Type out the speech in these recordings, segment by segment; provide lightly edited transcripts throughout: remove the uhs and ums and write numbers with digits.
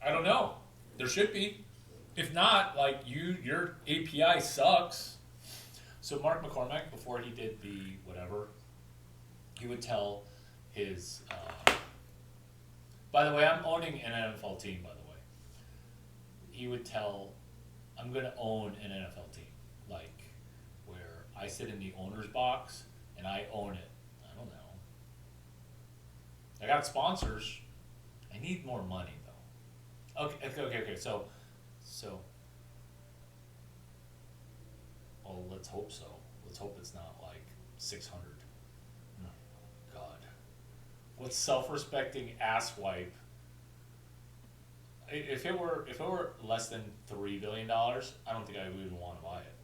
I don't know. There should be. If not, like your API sucks. So Mark McCormack, before he did the whatever, he would tell his. By the way, I'm owning an NFL team. By the way, he would tell, I'm going to own an NFL team, like where I sit in the owner's box and I own it. I don't know. I got sponsors. I need more money though. Okay. So, well, let's hope so. Let's hope it's not like 600. Oh, God, what self-respecting asswipe? If it were less than $3 billion, I don't think I would even want to buy it.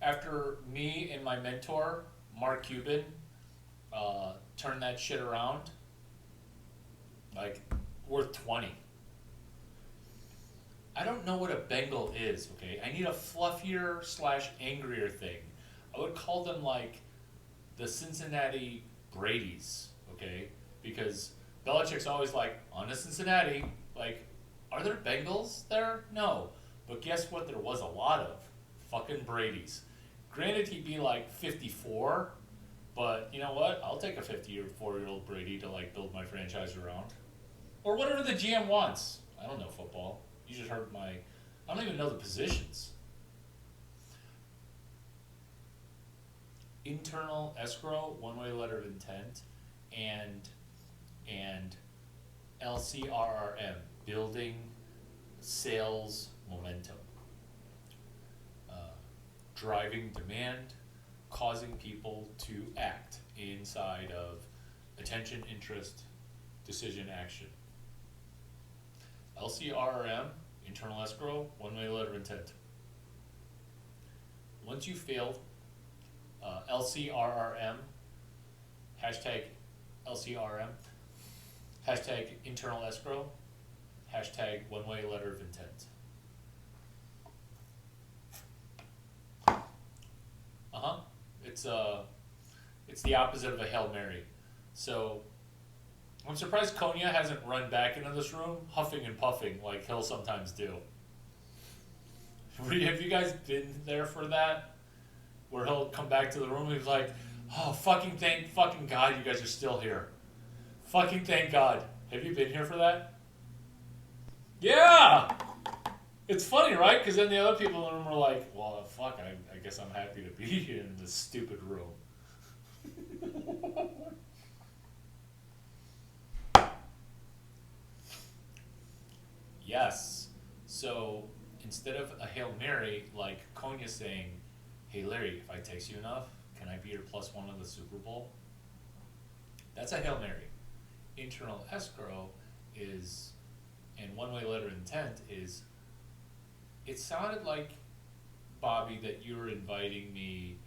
After me and my mentor, Mark Cuban, turned that shit around, like worth 20. I don't know what a Bengal is, okay? I need a fluffier / angrier thing. I would call them like the Cincinnati Brady's, okay? Because Belichick's always like, on to Cincinnati. Like, are there Bengals there? No. But guess what there was a lot of? Fucking Brady's. Granted, he'd be like 54, but you know what? I'll take a 54-year-old Brady to like build my franchise around. Or whatever the GM wants. I don't know football. You just heard I don't even know the positions. Internal escrow, one-way letter of intent, and LCRRM, building sales momentum. Driving demand, causing people to act inside of attention, interest, decision, action. LCRRM, internal escrow, one-way letter of intent. Once you failed, LCRRM, hashtag LCRM, hashtag internal escrow, hashtag one-way letter of intent. It's the opposite of a Hail Mary. So I'm surprised Konya hasn't run back into this room, huffing and puffing like he'll sometimes do. Have you guys been there for that? Where he'll come back to the room and he's like, oh, thank fucking God you guys are still here. Fucking thank God. Have you been here for that? Yeah! It's funny, right? Because then the other people in the room are like, well, fuck, I guess I'm happy to be here in this stupid room. Yes. So instead of a Hail Mary, like Konya saying, hey Larry, if I text you enough, can I be your +1 of the Super Bowl? That's a Hail Mary. Internal escrow is, and one-way letter of intent is, it sounded like, Bobby, that you were inviting me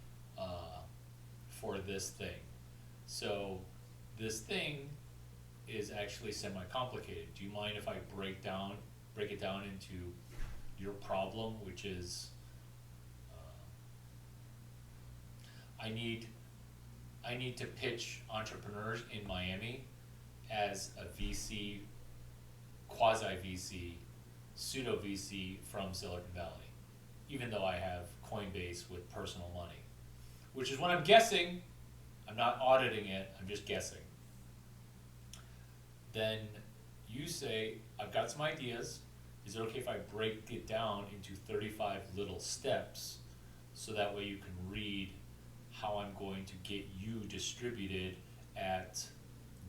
for this thing. So this thing is actually semi-complicated. Do you mind if I break it down into your problem, which is I need to pitch entrepreneurs in Miami as a VC, quasi-VC, pseudo-VC from Silicon Valley, even though I have Coinbase with personal money, which is what I'm guessing. I'm not auditing it, I'm just guessing. Then you say, I've got some ideas. Is it okay if I break it down into 35 little steps so that way you can read how I'm going to get you distributed at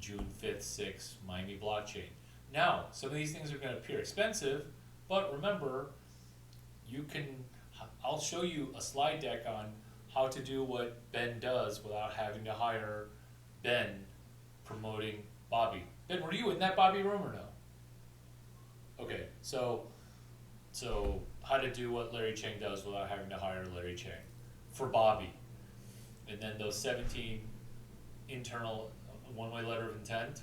June 5th, 6th, Miami blockchain. Now, some of these things are going to appear expensive, but remember, I'll show you a slide deck on how to do what Ben does without having to hire Ben promoting Bobby. Ben, were you in that Bobby room or no? Okay, so how to do what Larry Chang does without having to hire Larry Chang for Bobby. And then those 17 internal one-way letter of intent,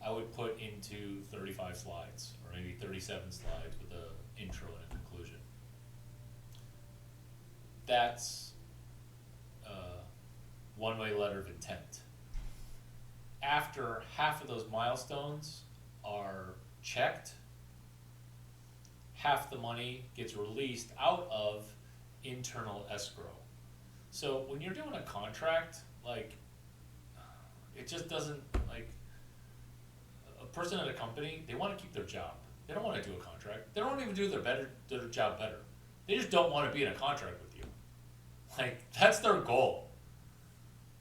I would put into 35 slides, or maybe 37 slides with an intro and a conclusion. That's one-way letter of intent. After half of those milestones are checked, half the money gets released out of internal escrow. So when you're doing a contract, like, it just doesn't, like, a person at a company, they want to keep their job. They don't want to do a contract. They don't even do their job better. They just don't want to be in a contract with you. Like, that's their goal.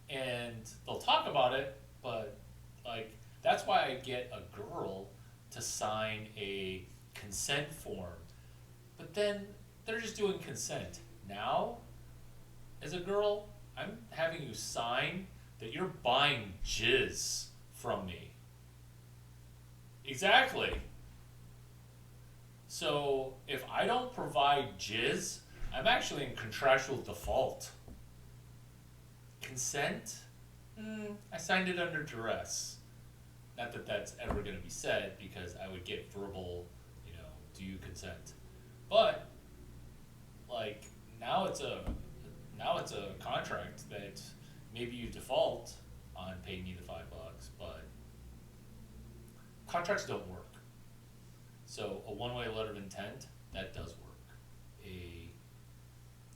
And they'll talk about it, but, like, that's why I get a girl to sign a consent form. But then they're just doing consent. Now, as a girl, I'm having you sign that you're buying jizz from me. Exactly. So if I don't provide jizz, I'm actually in contractual default. Consent? I signed it under duress. Not that that's ever going to be said, because I would get verbal, do you consent? But, like, now it's a contract that maybe you default on pay me the $5, but contracts don't work. So a one-way letter of intent, that does work. A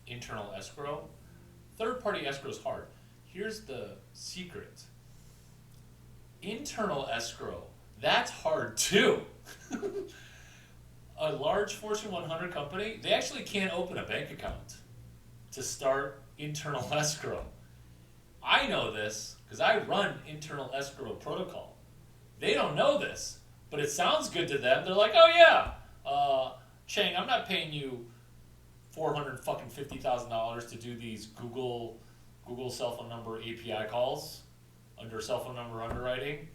internal escrow, third-party escrow is hard. Here's the secret. Internal escrow, that's hard too. A large Fortune 100 company, they actually can't open a bank account to start internal escrow. I know this because I run internal escrow protocol. They don't know this, but it sounds good to them. They're like, oh yeah, Chang, I'm not paying you $450,000 to do these Google cell phone number API calls under cell phone number underwriting.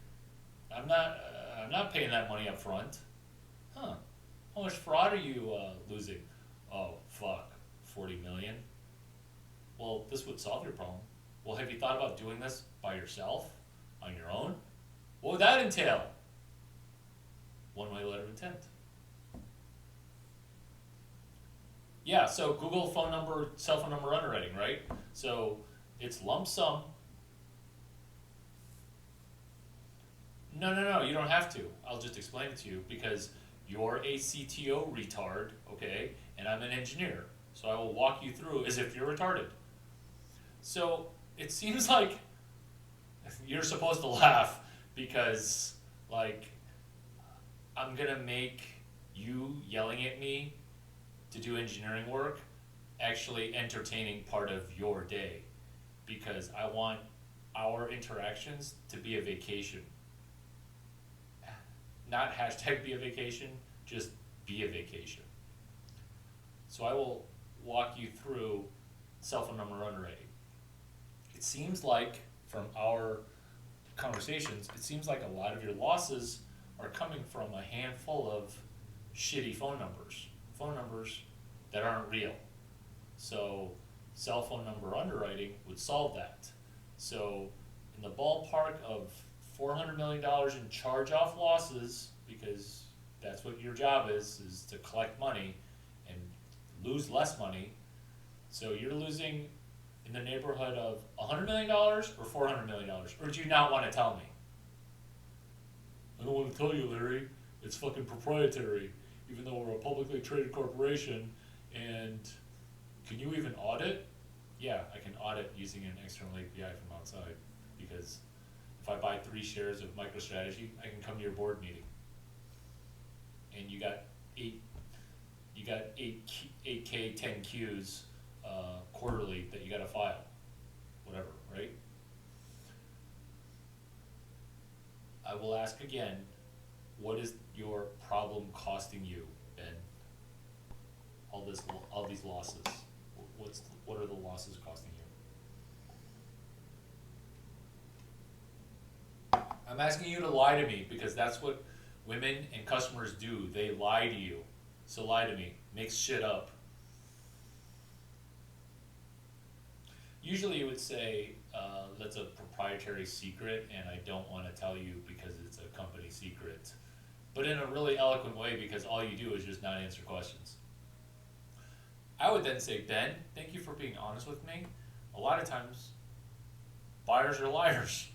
I'm not paying that money up front. Huh? How much fraud are you losing? Oh fuck, 40 million. Well, this would solve your problem. Well, have you thought about doing this by yourself, on your own? What would that entail? One-way letter of intent. Yeah, so Google phone number, cell phone number underwriting, right? So it's lump sum. No, you don't have to. I'll just explain it to you, because you're a CTO retard, okay, and I'm an engineer. So I will walk you through as if you're retarded. So it seems like you're supposed to laugh because, like, I'm gonna make you yelling at me to do engineering work actually entertaining part of your day, because I want our interactions to be a vacation. Not hashtag be a vacation, just be a vacation. So I will walk you through cell phone number underwriting. It seems like, from our conversations, it seems like a lot of your losses are coming from a handful of shitty phone numbers that aren't real. So cell phone number underwriting would solve that. So in the ballpark of $400 million in charge-off losses, because that's what your job is to collect money and lose less money. So you're losing in the neighborhood of $100 million or $400 million, or do you not want to tell me? I don't want to tell you, Larry. It's fucking proprietary, even though we're a publicly traded corporation. And can you even audit? Yeah, I can audit using an external API from outside, because if I buy 3 shares of MicroStrategy, I can come to your board meeting. And you got 8K 10Qs quarterly that you got to file, whatever, right? I will ask again, what is your problem costing you, Ben? All these losses. What are the losses costing you? I'm asking you to lie to me, because that's what women and customers do. They lie to you. So lie to me. Make shit up. Usually you would say, that's a proprietary secret and I don't want to tell you because it's a company secret. But in a really eloquent way, because all you do is just not answer questions. I would then say, Ben, thank you for being honest with me. A lot of times buyers are liars.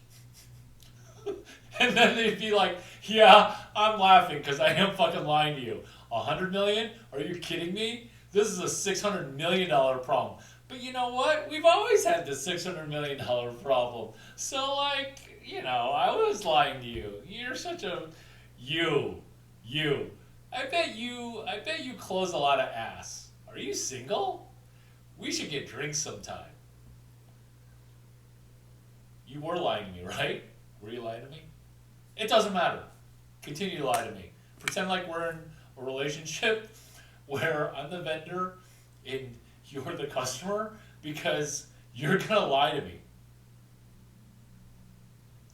And then they'd be like, yeah, I'm laughing because I am fucking lying to you. 100 million? Are you kidding me? This is a $600 million problem. But you know what? We've always had this $600 million problem. So like, I was lying to you. You're such a, you. I bet you close a lot of ass. Are you single? We should get drinks sometime. You were lying to me, right? Were you lying to me? It doesn't matter. Continue to lie to me. Pretend like we're in a relationship where I'm the vendor and you're the customer because you're going to lie to me.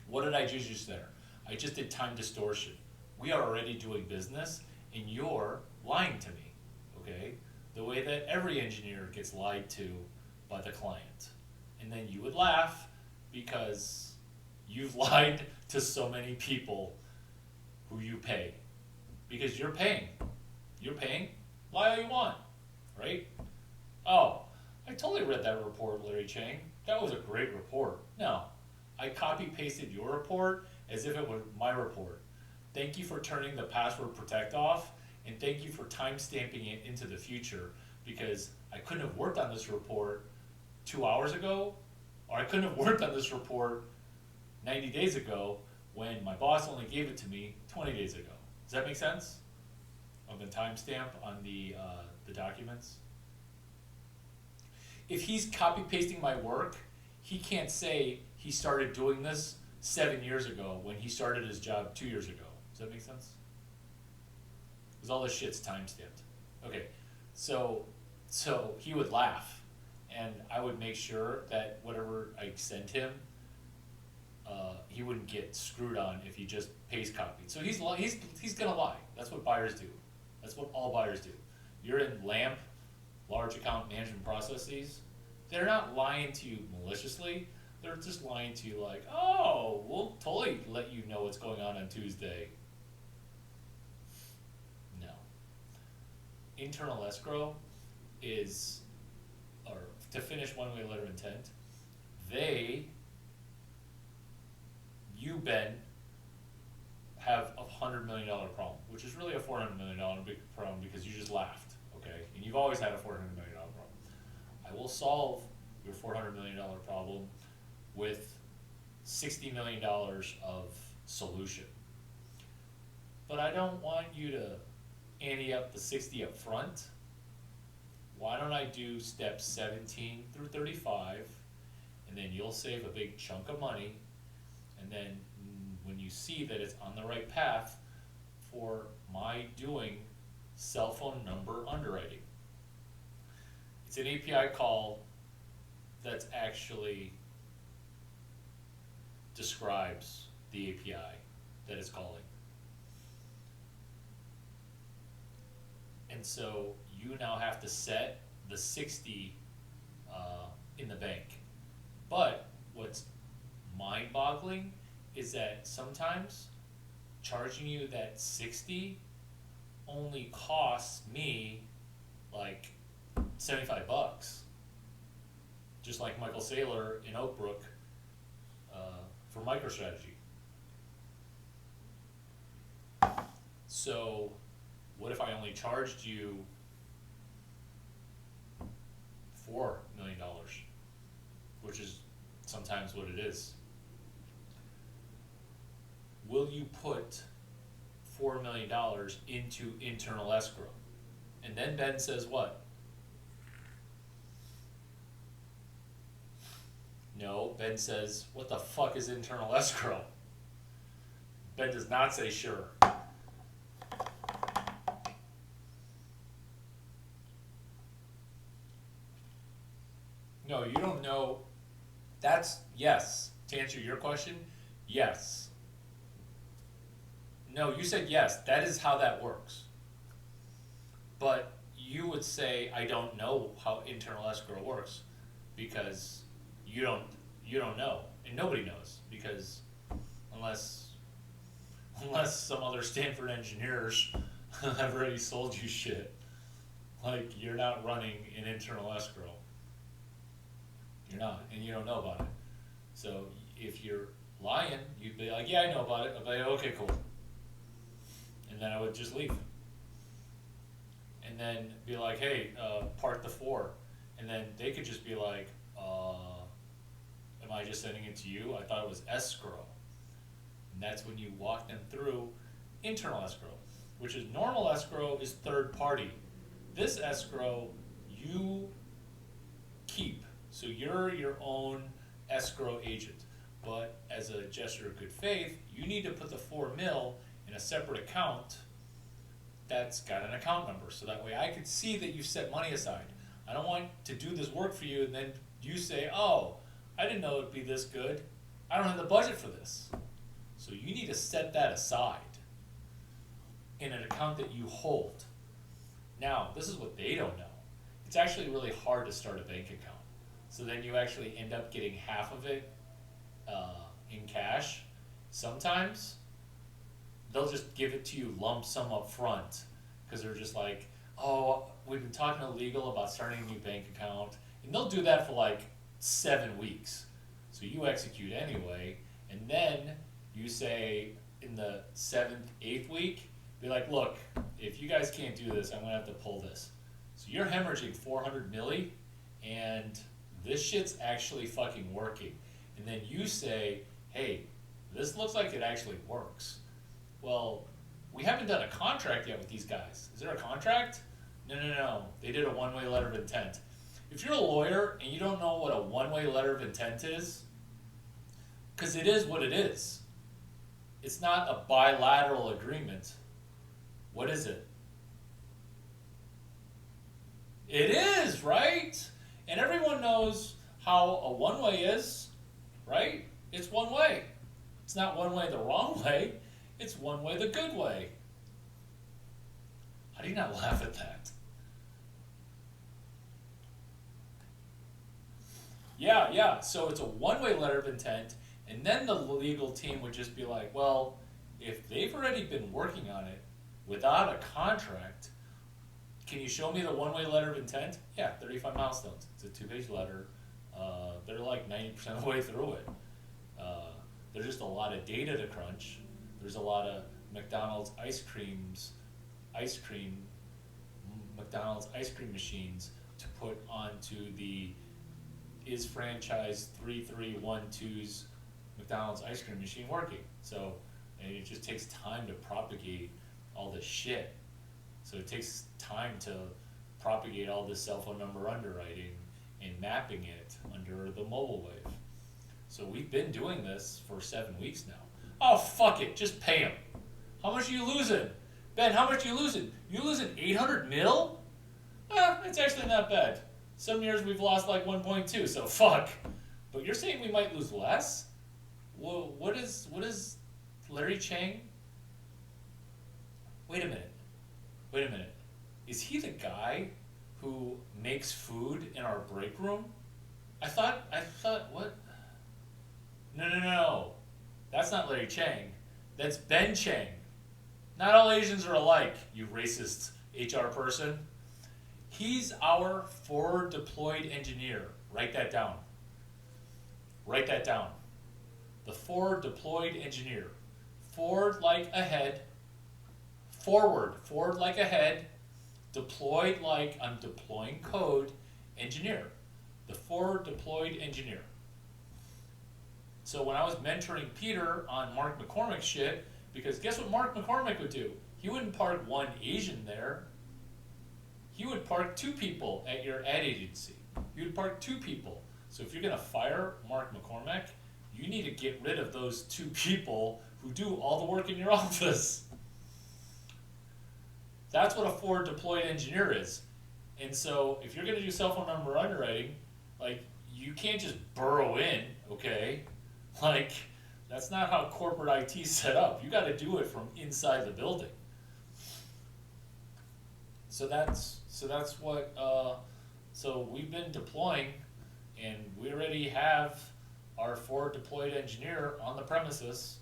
What did I just there? I just did time distortion. We are already doing business and you're lying to me, okay? The way that every engineer gets lied to by the client. And then you would laugh because you've lied to so many people who you pay. Because you're paying. You're paying? Lie all you want, right? Oh, I totally read that report, Larry Chang. That was a great report. No, I copy-pasted your report as if it were my report. Thank you for turning the password protect off, and thank you for time-stamping it into the future, because I couldn't have worked on this report 2 hours ago, or I couldn't have worked on this report 90 days ago when my boss only gave it to me 20 days ago. Does that make sense? Of the timestamp on the documents? If he's copy-pasting my work, he can't say he started doing this 7 years ago when he started his job 2 years ago. Does that make sense? Because all this shit's time-stamped. Okay, so he would laugh, and I would make sure that whatever I sent him, he wouldn't get screwed on if he just paste copied. So he's gonna lie. That's what buyers do. That's what all buyers do. You're in LAMP, large account management processes. They're not lying to you maliciously. They're just lying to you like, oh, we'll totally let you know what's going on Tuesday. No. Internal escrow is, or to finish one-way letter of intent, you, Ben, have a $100 million problem, which is really a $400 million big problem because you just laughed, okay? And you've always had a $400 million problem. I will solve your $400 million problem with $60 million of solution. But I don't want you to ante up the 60 up front. Why don't I do steps 17 through 35, and then you'll save a big chunk of money, and then when you see that it's on the right path for my doing cell phone number underwriting. It's an API call that's actually describes the API that it's calling. And so you now have to set the 60 in the bank. But what's mind-boggling is that sometimes charging you that 60 only costs me like $75. Just like Michael Saylor in Oak Brook for MicroStrategy. So what if I only charged you $4 million, which is sometimes what it is? Will you put $4 million into internal escrow? And then Ben says what? No, Ben says, what the fuck is internal escrow? Ben does not say sure. No, you don't know. That's yes. To answer your question, yes. No, you said yes. That is how that works. But you would say, I don't know how internal escrow works because you don't know, and nobody knows, because unless some other Stanford engineers have already sold you shit, like you're not running an internal escrow. You're not, and you don't know about it. So like, yeah, I know about it. I'd be like, okay, cool. And then I would just leave. And then be like, hey, part the 4. And then they could just be like, am I just sending it to you? I thought it was escrow. And that's when you walk them through internal escrow, which is normal escrow is third party. This escrow you keep. So you're your own escrow agent. But as a gesture of good faith, you need to put the $4 million in a separate account that's got an account number. So that way I could see that you've set money aside. I don't want to do this work for you and then you say, oh, I didn't know it'd be this good. I don't have the budget for this. So you need to set that aside in an account that you hold. Now, this is what they don't know. It's actually really hard to start a bank account. So then you actually end up getting half of it in cash. Sometimes they'll just give it to you lump sum up front because they're just like, oh, we've been talking to legal about starting a new bank account. And they'll do that for like 7 weeks. So you execute anyway, and then you say in the 7th, 8th week, be like, look, if you guys can't do this, I'm gonna have to pull this. So you're hemorrhaging 400 milli, and this shit's actually fucking working. And then you say, hey, this looks like it actually works. Well, we haven't done a contract yet with these guys. Is there a contract? No. They did a one-way letter of intent. If you're a lawyer and you don't know what a one-way letter of intent is, because it is what it is. It's not a bilateral agreement. What is it? It is, right? And everyone knows how a one-way is, right? It's one way. It's not one way the wrong way. It's one way the good way. How do you not laugh at that? Yeah. So it's a one-way letter of intent, and then the legal team would just be like, well, if they've already been working on it without a contract, can you show me the one-way letter of intent? Yeah, 35 milestones. It's a 2-page letter. They're like 90% of the way through it. There's just a lot of data to crunch. There's a lot of McDonald's McDonald's ice cream machines to put onto the is franchise 3312's McDonald's ice cream machine working. So, and it just takes time to propagate all this shit. So it takes time to propagate all this cell phone number underwriting and mapping it under the mobile wave. So we've been doing this for 7 weeks now. Oh, fuck it, just pay him. How much are you losing? Ben, how much are you losing? You losing 800 mil? It's actually not bad. Some years we've lost like 1.2, so fuck. But you're saying we might lose less? Well, what is Larry Chang? Wait a minute. Is he the guy who makes food in our break room? I thought, what? No. That's not Larry Chang. That's Ben Chang. Not all Asians are alike, you racist HR person. He's our forward deployed engineer. Write that down. The forward deployed engineer. Forward like ahead. Forward like ahead. Deployed like I'm deploying code. Engineer. The forward deployed engineer. So when I was mentoring Peter on Mark McCormick's shit, because guess what Mark McCormick would do? He wouldn't park one Asian there. He would park 2 people at your ad agency. He would park 2 people. So if you're going to fire Mark McCormick, you need to get rid of those 2 people who do all the work in your office. That's what a forward deployed engineer is. And so if you're going to do cell phone number underwriting, like, you can't just burrow in, okay? Like, that's not how corporate IT is set up. You got to do it from inside the building. So that's what. So we've been deploying, and we already have our forward deployed engineer on the premises.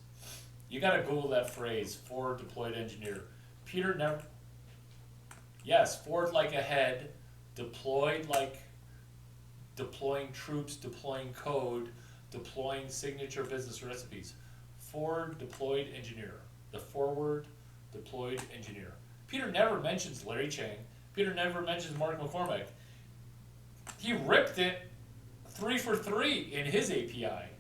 You got to Google that phrase, forward deployed engineer. Peter never. Yes, forward like ahead, deployed like deploying troops, deploying code, deploying signature business recipes. forward deployed engineer. The forward deployed engineer. Peter never mentions Larry Chang. Peter never mentions Mark McCormick. He ripped it 3 for 3 in his API.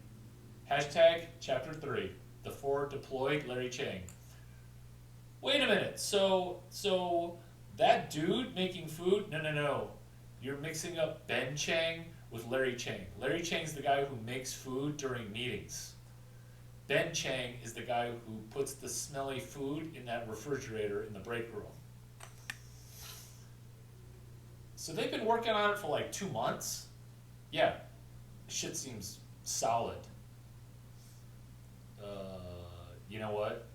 Hashtag chapter 3. The forward deployed Larry Chang. Wait a minute. So that dude making food? No. You're mixing up Ben Chang with Larry Chang. Larry Chang's the guy who makes food during meetings. Ben Chang is the guy who puts the smelly food in that refrigerator in the break room. So they've been working on it for like 2 months. Yeah, shit seems solid. You know what?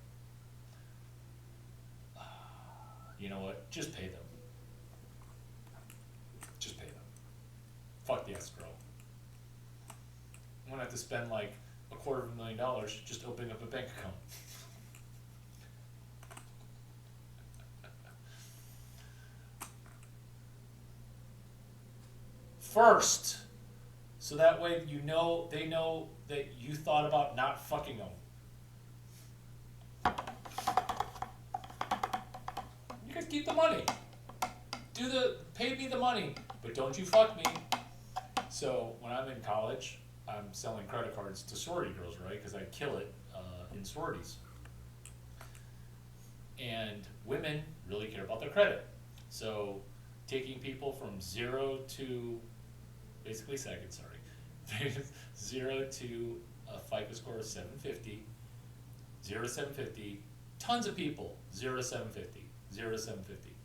Just pay them. Just pay them. Fuck the escrow. I'm gonna have to spend like $250,000 just opening up a bank account. First, so that way they know that you thought about not fucking them. You guys keep the money. Pay me the money, but don't you fuck me. So when I'm in college, I'm selling credit cards to sorority girls, right? Because I kill it in sororities. And women really care about their credit. So taking people from 0 to basically second, 0 to a FICO score of 750, 0 to 750, tons of people, 0 to 750, 0 to 750.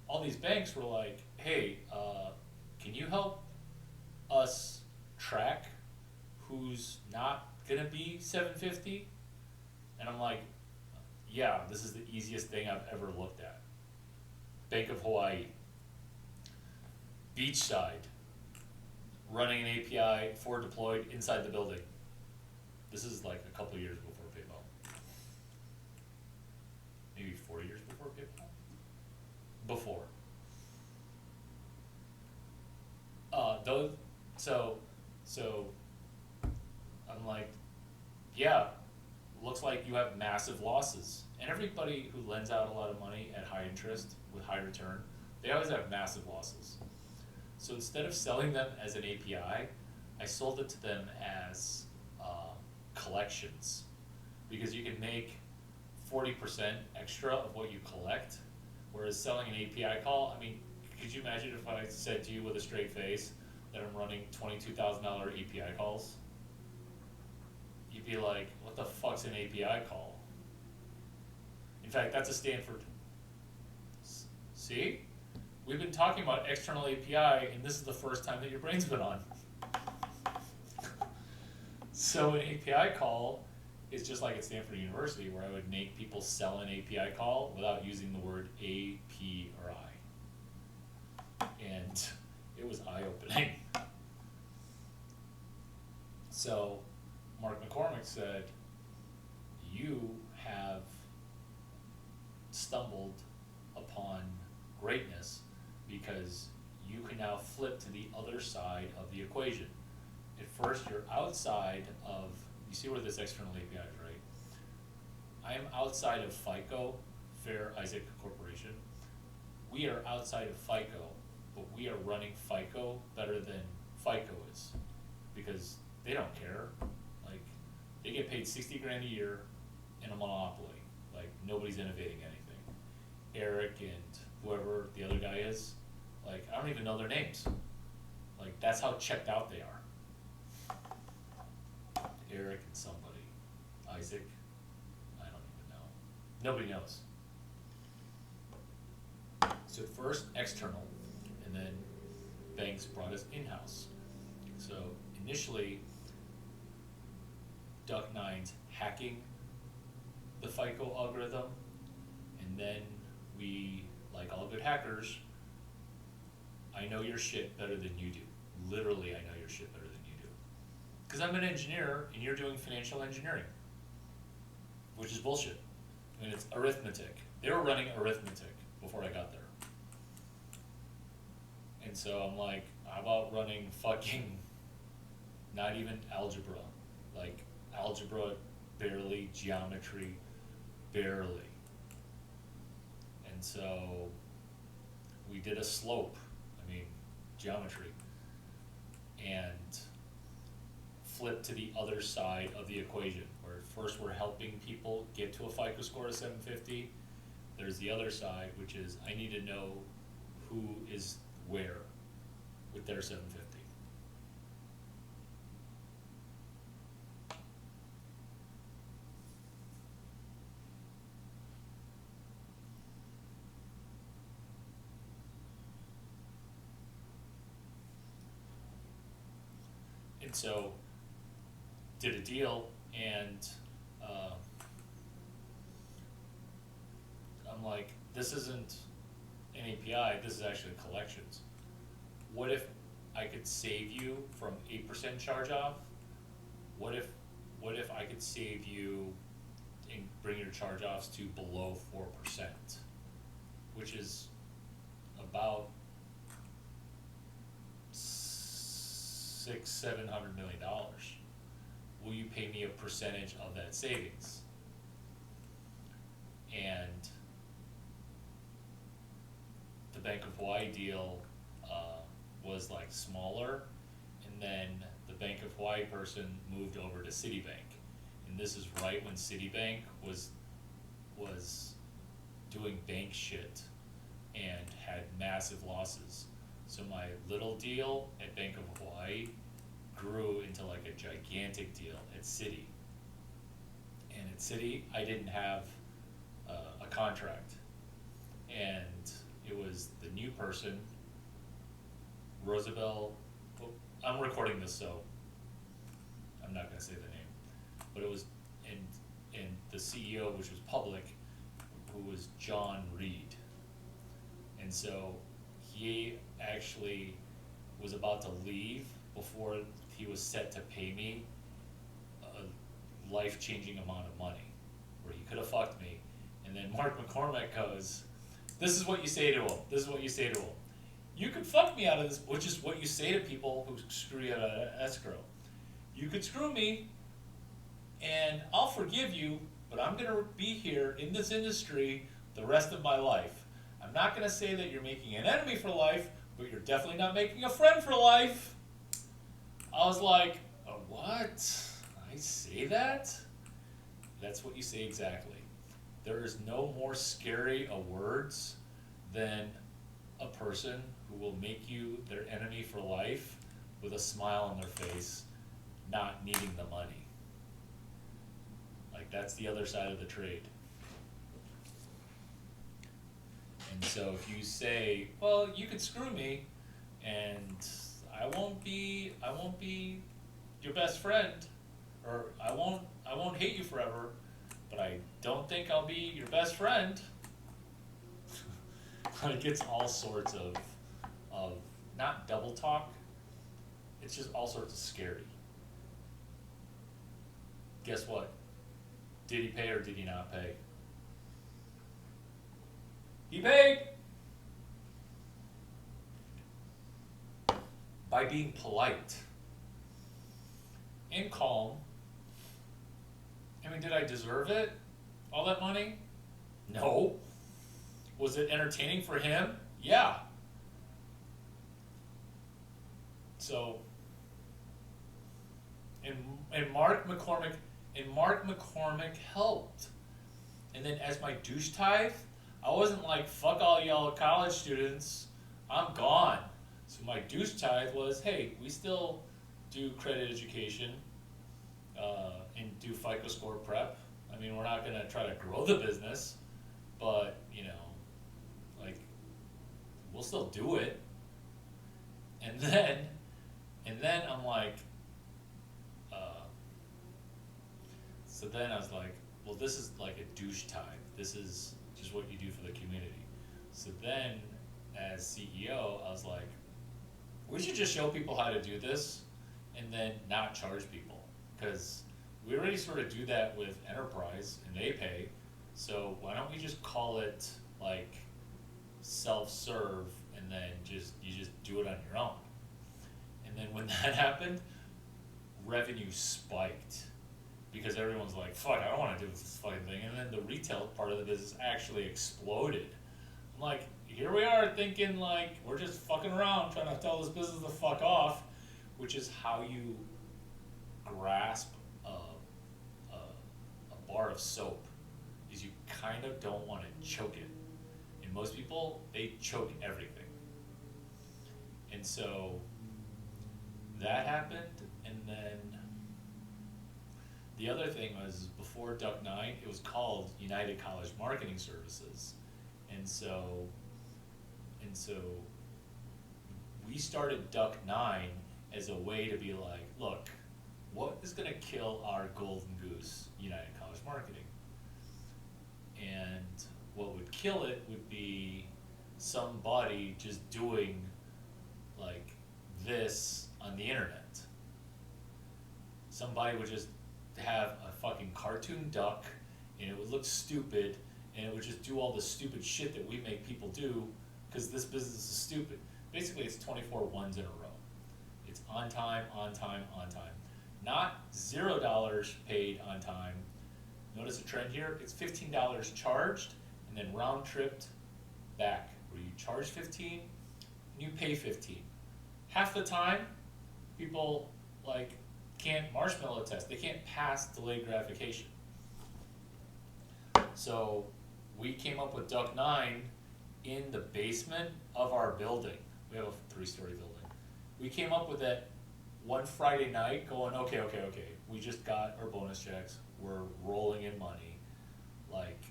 All these banks were like, hey, can you help us track who's not gonna be 750? And I'm like, yeah, this is the easiest thing I've ever looked at. Bank of Hawaii, Beachside, running an API for deployed inside the building. This is like a couple years before PayPal. Maybe 4 years before PayPal? Before. So I'm like, yeah, looks like you have massive losses. And everybody who lends out a lot of money at high interest with high return, they always have massive losses. So instead of selling them as an API, I sold it to them as collections, because you can make 40% extra of what you collect, whereas selling an API call, I mean, could you imagine if I said to you with a straight face that I'm running $22,000 API calls? You'd be like, what the fuck's an API call? In fact, that's a Stanford. See? We've been talking about external API, and this is the first time that your brain's been on. So an API call is just like at Stanford University, where I would make people sell an API call without using the word A, P, or I. And it was eye-opening. So Mark McCormick said, you have stumbled upon greatness because you can now flip to the other side of the equation. At first, you're outside of, you see where this external API is, right? I am outside of FICO, Fair Isaac Corporation. We are outside of FICO, but we are running FICO better than FICO is, because they don't care. Like, they get paid 60 grand a year in a monopoly. Like, nobody's innovating anything. Eric and whoever the other guy is, like, I don't even know their names. Like, that's how checked out they are. Eric and somebody. Isaac? I don't even know. Nobody knows. So at first, external, and then banks brought us in-house. So initially, Duck9's hacking the FICO algorithm, and then we, like all good hackers, I know your shit better than you do. Literally, I know your shit better than you do. Because I'm an engineer, and you're doing financial engineering, which is bullshit. I mean, it's arithmetic. They were running arithmetic before I got there. And so I'm like, how about running fucking, not even algebra, like algebra barely, geometry, barely. And so we did a slope, I mean, geometry, and flip to the other side of the equation, where first we're helping people get to a FICO score of 750. There's the other side, which is I need to know who is where with their 750. And so did a deal, and I'm like, this isn't an API, this is actually collections. What if I could save you from 8% charge off? What if I could save you and bring your charge offs to below 4%, which is about $600-700 million. Will you pay me a percentage of that savings? And the Bank of Hawaii deal was like smaller, and then the Bank of Hawaii person moved over to Citibank, and this is right when Citibank was doing bank shit and had massive losses. So my little deal at Bank of Hawaii grew into like a gigantic deal at Citi. And at Citi, I didn't have a contract. And it was the new person, Roosevelt. Well, I'm recording this, so I'm not going to say the name. But it was, and the CEO, which was public, who was John Reed. And so he actually was about to leave before he was set to pay me a life-changing amount of money, where he could have fucked me. And then Mark McCormick goes, this is what you say to him, this is what you say to him. You could fuck me out of this, which is what you say to people who screw you out of escrow. You could screw me, and I'll forgive you, but I'm going to be here in this industry the rest of my life. I'm not going to say that you're making an enemy for life, but you're definitely not making a friend for life. I was like, what? I say that? That's what you say exactly. There is no more scary a words than a person who will make you their enemy for life with a smile on their face, not needing the money. Like, that's the other side of the trade. And so if you say, well, you could screw me and I won't be your best friend, or I won't hate you forever, but I don't think I'll be your best friend. Like, it's all sorts of not double talk, it's just all sorts of scary. Guess what? Did he pay or did he not pay? He paid! By being polite and calm. I mean, did I deserve it? All that money? No. Was it entertaining for him? Yeah. So, and Mark McCormick helped. And then as my douche tithe, I wasn't like, fuck all y'all college students, I'm gone. So my douche tithe was, hey, we still do credit education and do FICO score prep. I mean, we're not gonna try to grow the business, but you know, like, we'll still do it. And then I'm like, so then I was like, well, this is like a douche tithe. This is just what you do for the community. So then, as CEO, I was like, we should just show people how to do this and then not charge people. Because we already sort of do that with enterprise and they pay. So why don't we just call it like self-serve, and then you just do it on your own. And then when that happened, revenue spiked because everyone's like, like, fuck, I don't want to do this fucking thing. And then the retail part of the business actually exploded. I'm like, here we are thinking like we're just fucking around trying to tell this business to fuck off, which is how you grasp a bar of soap, is you kind of don't want to choke it. And most people, they choke everything. And so that happened, and then the other thing was before Duck9, it was called United College Marketing Services. And so we started Duck9 as a way to be like, look, what is going to kill our golden goose, United College Marketing? And what would kill it would be somebody just doing like this on the internet. Somebody would just have a fucking cartoon duck, and it would look stupid, and it would just do all the stupid shit that we make people do because this business is stupid. Basically, it's 24 ones in a row. It's on time, on time, on time. Not $0 paid on time. Notice a trend here. It's $15 charged and then round tripped back, where you charge 15 and you pay 15. Half the time, people like can't marshmallow test. They can't pass delayed gratification. So we came up with Duck9 in the basement of our building. We have a 3-story building. We came up with it one Friday night going, okay. We just got our bonus checks. We're rolling in money. Like,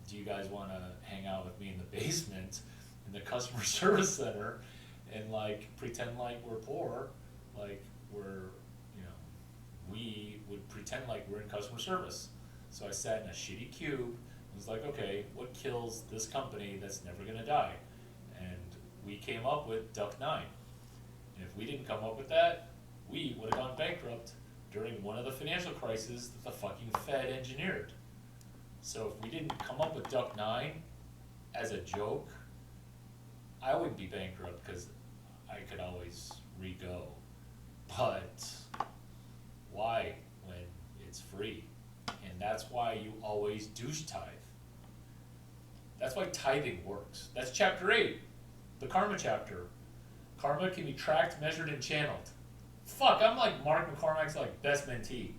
do you guys want to hang out with me in the basement in the customer service center and like pretend like we're poor, like we're, we would pretend like we're in customer service. So I sat in a shitty cube and was like, okay, what kills this company that's never gonna die? And we came up with Duck9. And if we didn't come up with that, we would have gone bankrupt during one of the financial crises that the fucking Fed engineered. So if we didn't come up with Duck9 as a joke, I wouldn't be bankrupt because I could always re-go. But why when it's free? And that's why you always douche tithe. That's why tithing works. That's chapter 8, the karma chapter. Karma can be tracked, measured, and channeled. Fuck, I'm like Mark McCormack's like best mentee.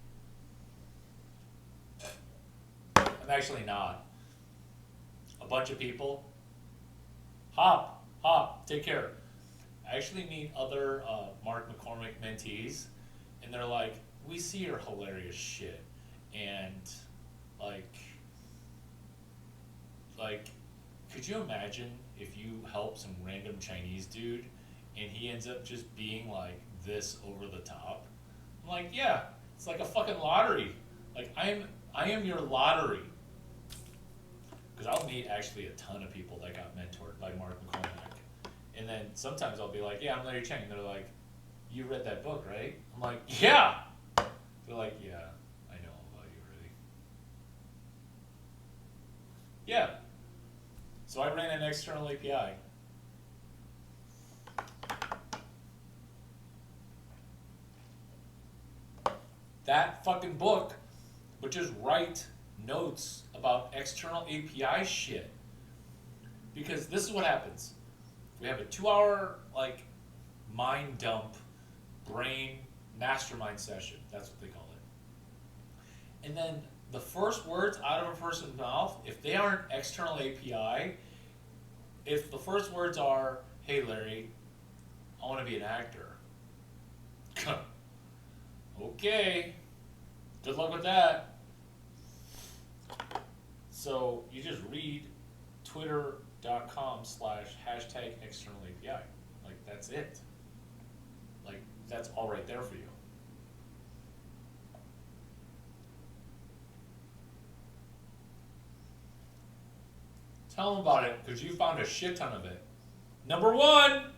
I'm actually not. A bunch of people, hop, take care. I actually meet other Mark McCormack mentees, and they're like, we see your hilarious shit, and like, could you imagine if you help some random Chinese dude, and he ends up just being like this over the top? I'm like, yeah, it's like a fucking lottery. Like I am your lottery. Because I'll meet actually a ton of people that got mentored by Mark McCormack, and then sometimes I'll be like, yeah, I'm Larry Chang. And they're like, you read that book, right? I'm like, yeah. They're like, yeah, I know all about you already. Yeah. So I ran an external API. That fucking book would just write notes about external API shit. Because this is what happens. We have a 2-hour like mind dump, brain mastermind session. That's what they call it. And then the first words out of a person's mouth, if they aren't external API, if the first words are, hey Larry, I want to be an actor. Okay, good luck with that. So you just read twitter.com/#external API. Like that's it. Like that's all right there for you. Tell them about it, because you found a shit ton of it. Number 1,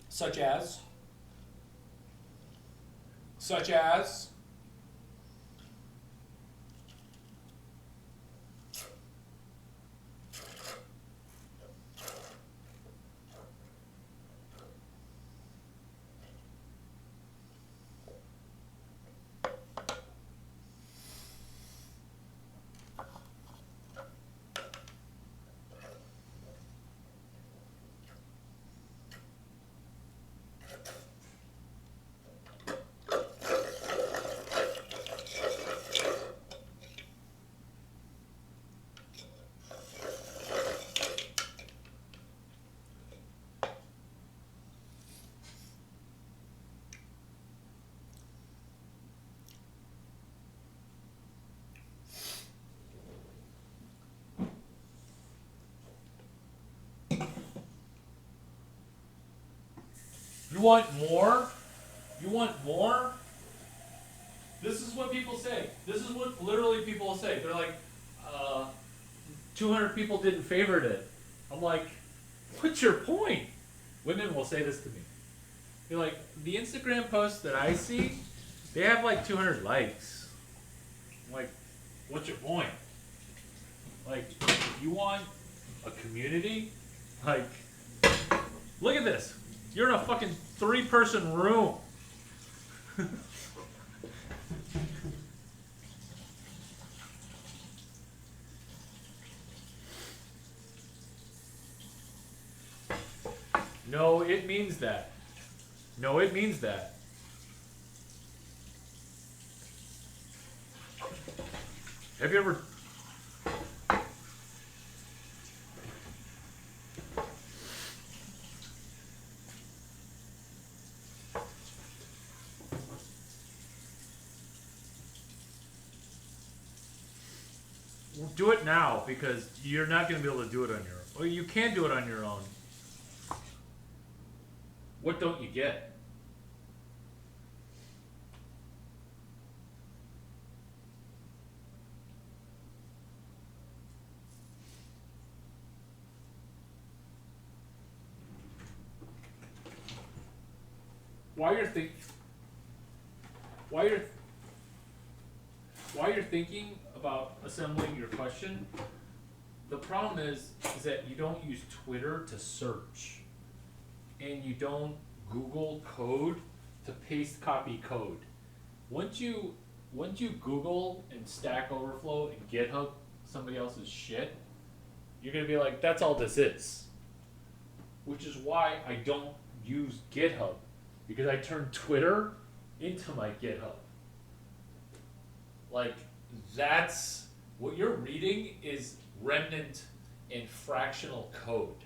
such as want more? You want more? This is what people say. This is what literally people say. They're like, 200 people didn't favorite it. I'm like, what's your point? Women will say this to me. They're like, the Instagram posts that I see, they have like 200 likes. I'm like, what's your point? Like, you want a community? Like, look at this. You're in a fucking 3-person room. No, it means that. No, it means that. Have you ever... Do it now, because you're not going to be able to do it on your own. Well, you can do it on your own. What don't you get? While you're thinking about assembling your question, the problem is that you don't use Twitter to search, and you don't Google code to paste copy code. Once you Google and Stack Overflow and GitHub somebody else's shit, you're gonna be like, that's all this is. Which is why I don't use GitHub, because I turn Twitter into my GitHub. Like, that's what you're reading is remnant and fractional code.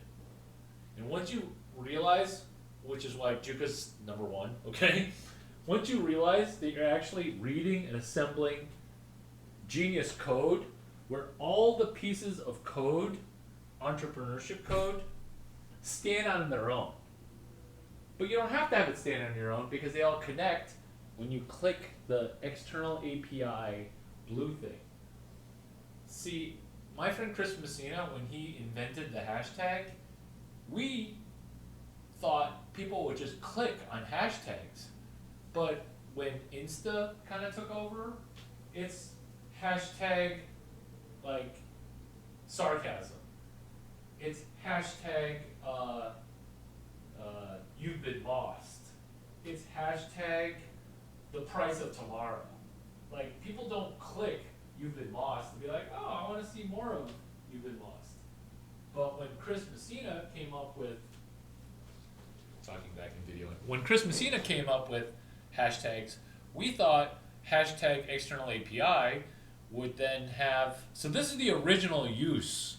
And once you realize, which is why Juka's number one, okay? Once you realize that you're actually reading and assembling genius code, where all the pieces of code, entrepreneurship code, stand on their own. But you don't have to have it stand on your own, because they all connect when you click the external API blue thing. See, my friend Chris Messina, when he invented the hashtag, we thought people would just click on hashtags. But when Insta kind of took over, it's hashtag like sarcasm. It's hashtag you've been lost. It's hashtag the price of tomorrow. Like, people don't click you've been lost and be like, oh, I want to see more of you've been lost. But when Chris Messina came up with, talking back in video, when Chris Messina came up with hashtags, we thought hashtag external API would then have, so this is the original use.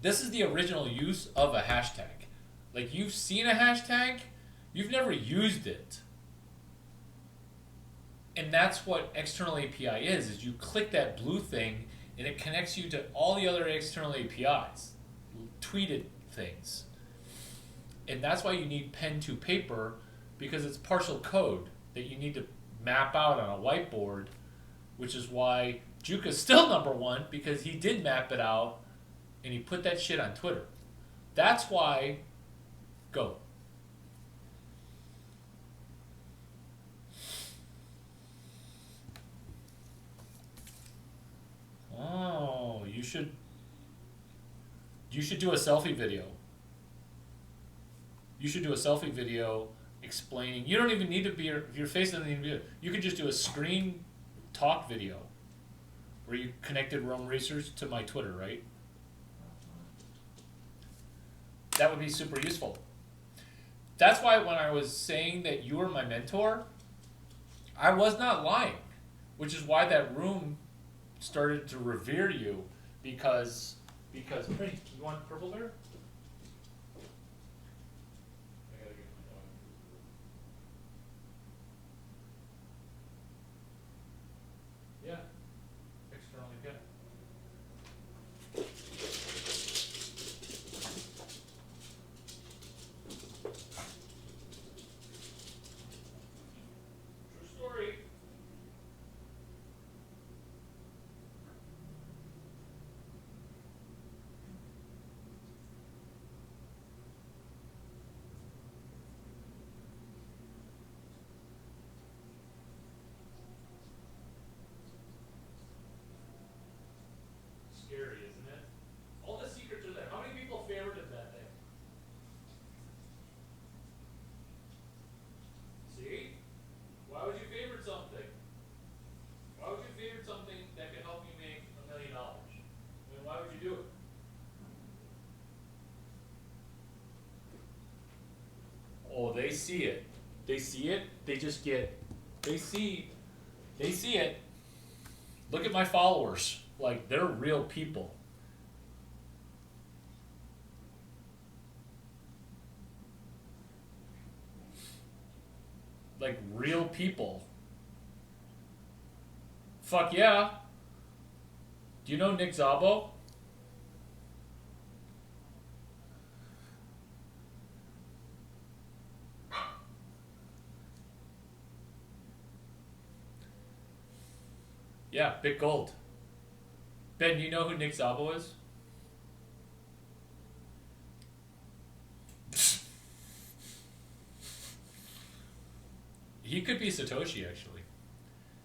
This is the original use of a hashtag. Like, you've seen a hashtag, you've never used it. And that's what external API is you click that blue thing and it connects you to all the other external APIs, tweeted things. And that's why you need pen to paper, because it's partial code that you need to map out on a whiteboard, which is why Juka's still number one, because he did map it out and he put that shit on Twitter. That's why, go. Oh, you should do a selfie video. You should do a selfie video explaining. You don't even need to be your face doesn't even be. You could just do a screen talk video where you connected Rome Racers to my Twitter, right? That would be super useful. That's why when I was saying that you were my mentor, I was not lying, which is why that room started to revere you, because hey, you want purple bear? I gotta get my dog. Yeah, externally good. they see it. They see it. They just get. They see it. Look at my followers. Like, they're real people. Like, real people. Fuck yeah. Do you know Nick Szabo? Yeah, Big Gold. Ben, you know who Nick Szabo is? He could be Satoshi, actually.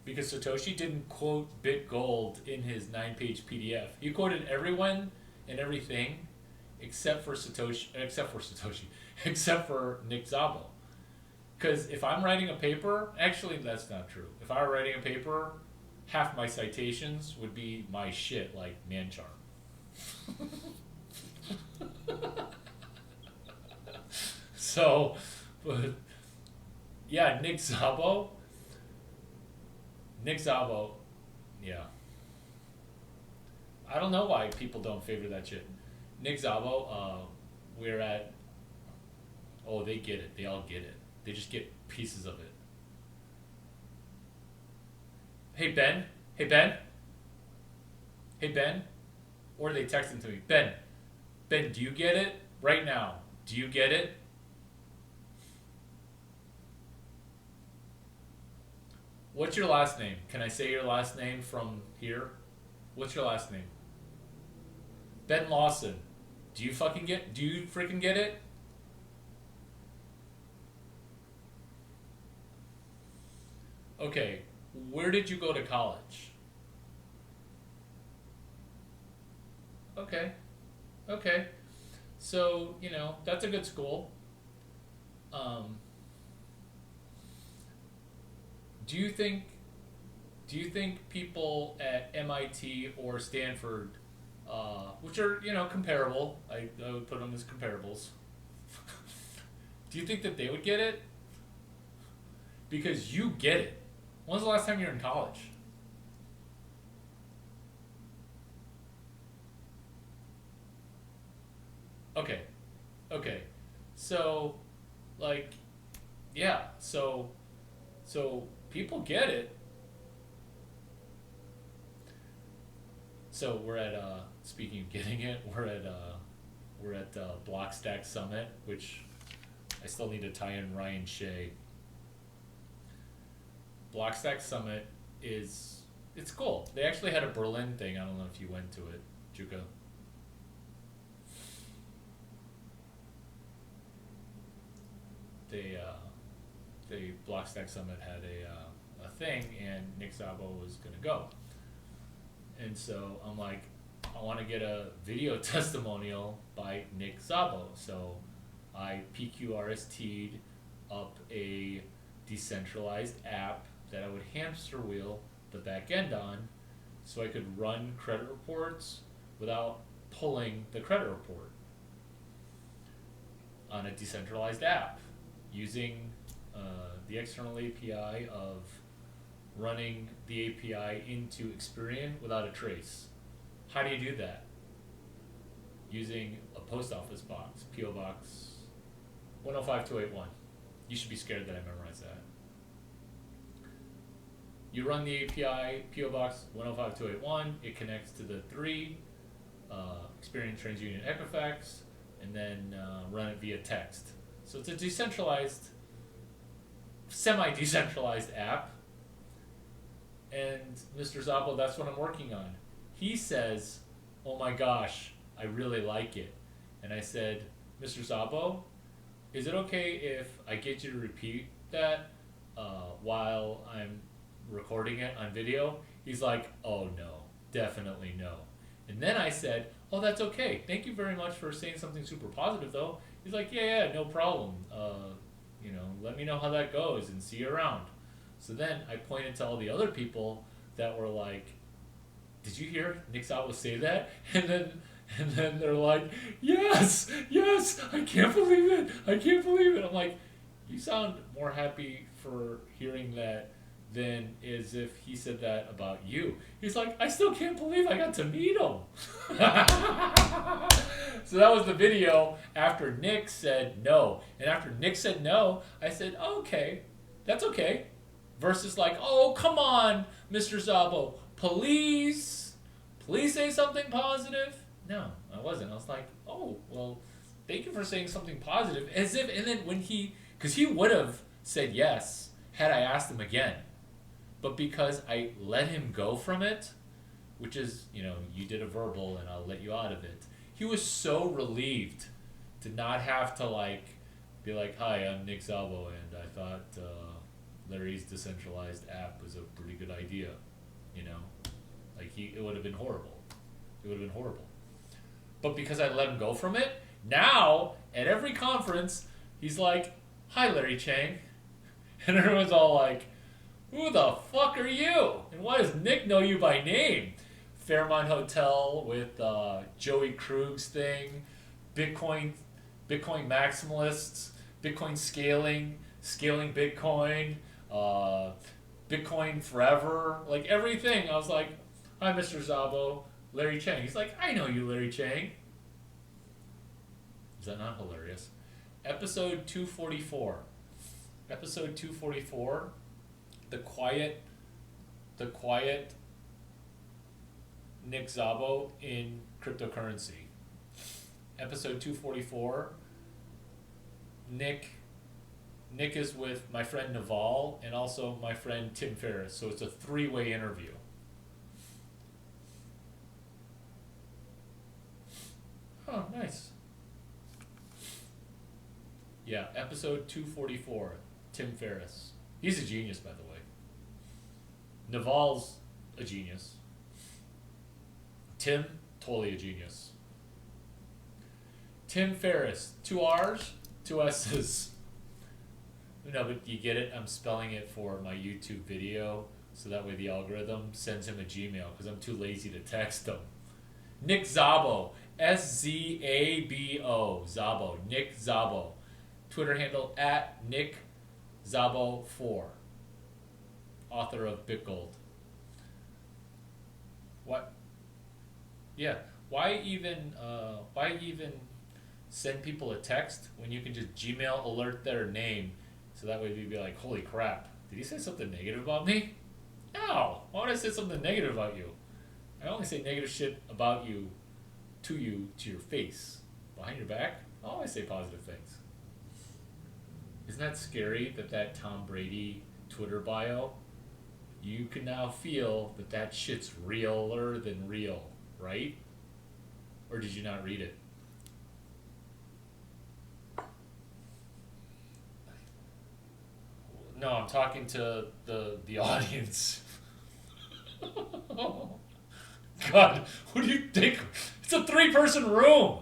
Because Satoshi didn't quote Bit Gold in his 9-page PDF. He quoted everyone and everything except for Satoshi, except for Nick Szabo. Because if I'm writing a paper, actually that's not true. If I were writing a paper, half my citations would be my shit, like Mancharm. So, but yeah, Nick Szabo, yeah. I don't know why people don't favor that shit. Nick Szabo, we're at, oh, they get it. They all get it. They just get pieces of it. Hey, Ben. Hey, Ben. Hey, Ben. Or they texting to me. Ben, do you get it? Right now. Do you get it? What's your last name? Can I say your last name from here? What's your last name? Ben Lawson. Do you freaking get it? Okay, where did you go to college? Okay. So, that's a good school. Do you think people at MIT or Stanford, which are, comparable, I would put them as comparables, do you think that they would get it? Because you get it. When's the last time you were in college? Okay. So, like, yeah, so people get it. So we're at, speaking of getting it, we're at Blockstack Summit, which I still need to tie in Ryan Shea. Blockstack Summit it's cool. They actually had a Berlin thing. I don't know if you went to it, Juka. They Blockstack Summit had a thing, and Nick Szabo was gonna go. And so I'm like, I want to get a video testimonial by Nick Szabo. So I PQRST'd up a decentralized app that I would hamster wheel the back end on, so I could run credit reports without pulling the credit report on a decentralized app using the external API of running the API into Experian without a trace. How do you do that? Using a post office box, PO Box 105281. You should be scared that I memorized that. You run the API, PO Box 105281, it connects to the 3 Experian TransUnion Equifax, and then run it via text. So it's a decentralized, semi-decentralized app. And Mr. Szabo, that's what I'm working on. He says, oh my gosh, I really like it. And I said, Mr. Szabo, is it okay if I get you to repeat that while I'm recording it on video? He's like, oh no, definitely no. And then I said, oh, that's okay. Thank you very much for saying something super positive though. He's like, yeah, no problem. Let me know how that goes and see you around. So then I pointed to all the other people that were like, did you hear Nick Szabo say that? And then they're like, yes, I can't believe it. I'm like, You sound more happy for hearing that than as if he said that about you. He's like, I still can't believe I got to meet him. So that was the video after Nick said no. And after Nick said no, I said, oh, okay, that's okay. Versus like, oh, come on, Mr. Zabo, please say something positive. No, I wasn't. I was like, oh, well, thank you for saying something positive. As if, and then when because he would have said yes had I asked him again. But because I let him go from it, which is, you did a verbal and I'll let you out of it, he was so relieved to not have to be like, hi, I'm Nick Zabo and I thought Larry's decentralized app was a pretty good idea. It would have been horrible. It would have been horrible. But because I let him go from it, now at every conference, he's like, hi, Larry Chang. And everyone's all like, who the fuck are you? And why does Nick know you by name? Fairmont Hotel with Joey Krug's thing, Bitcoin maximalists, Bitcoin scaling Bitcoin, Bitcoin forever, like everything. I was like, hi, Mr. Zabo, Larry Chang. He's like, I know you, Larry Chang. Is that not hilarious? Episode 244. Episode 244. The quiet Nick Zabo in cryptocurrency. Episode 244. Nick is with my friend Naval and also my friend Tim Ferriss. So it's a 3-way interview. Oh, nice. Yeah, episode 244. Tim Ferriss. He's a genius, by the way. Naval's a genius. Tim, totally a genius. Tim Ferriss, 2 R's, 2 S's. No, but you get it? I'm spelling it for my YouTube video, so that way the algorithm sends him a Gmail, because I'm too lazy to text him. Nick Zabo, S-Z-A-B-O, Zabo, Nick Zabo. Twitter handle @Nick Zabo4, author of BitGold. What? Yeah. Why even send people a text when you can just Gmail alert their name, so that way they'd be like, holy crap, did he say something negative about me? No. Why would I say something negative about you? I only say negative shit about you, to your face. Behind your back, I always say positive things. Isn't that scary that Tom Brady Twitter bio, you can now feel that shit's realer than real, right? Or did you not read it? No, I'm talking to the audience. God, what do you think? It's a 3-person room.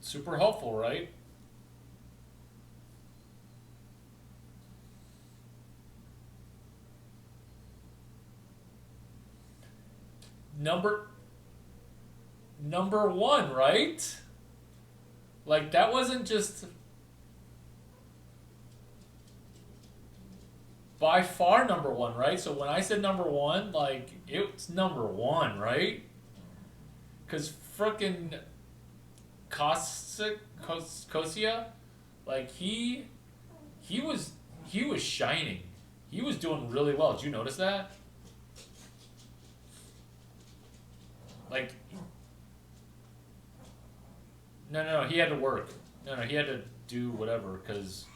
Super helpful, right? Number 1, right? Like, that wasn't just by far number 1, right? So when I said number 1, like, it's number 1, right? Because frickin' Kosia, like he was shining. He was doing really well. Did you notice that? Like, no, he had to work. No, he had to do whatever, because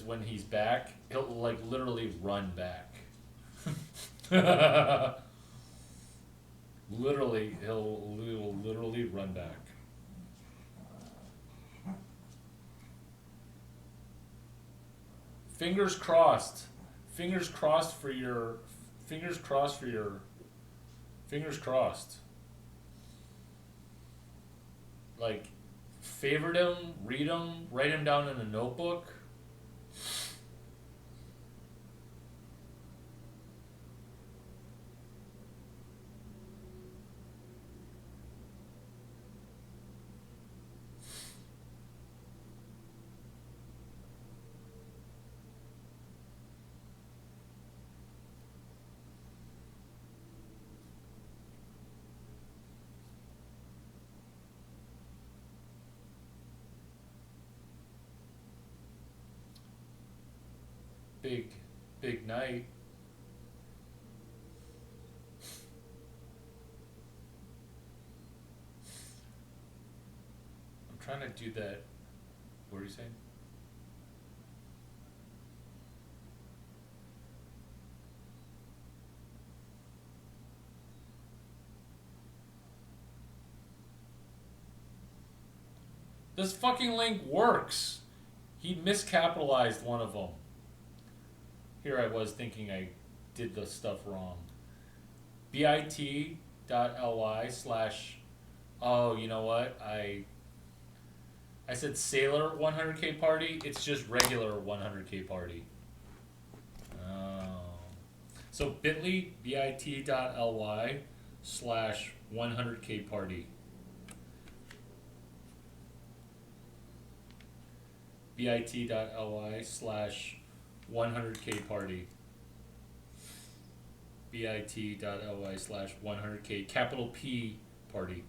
when he's back, he'll like literally run back. Literally, he'll literally run back. Fingers crossed. fingers crossed for your, fingers crossed. Like, favorite him, read him, write him down in a notebook. Big, big night. I'm trying to do that. What are you saying? This fucking link works. He miscapitalized one of them. Here I was thinking I did the stuff wrong. bit.ly slash, oh, you know what? I said Sailor 100K party. It's just regular 100K party. Oh. So bit.ly, bit.ly slash 100K party. bit.ly slash 100K party. bit.ly slash 100K capital P party.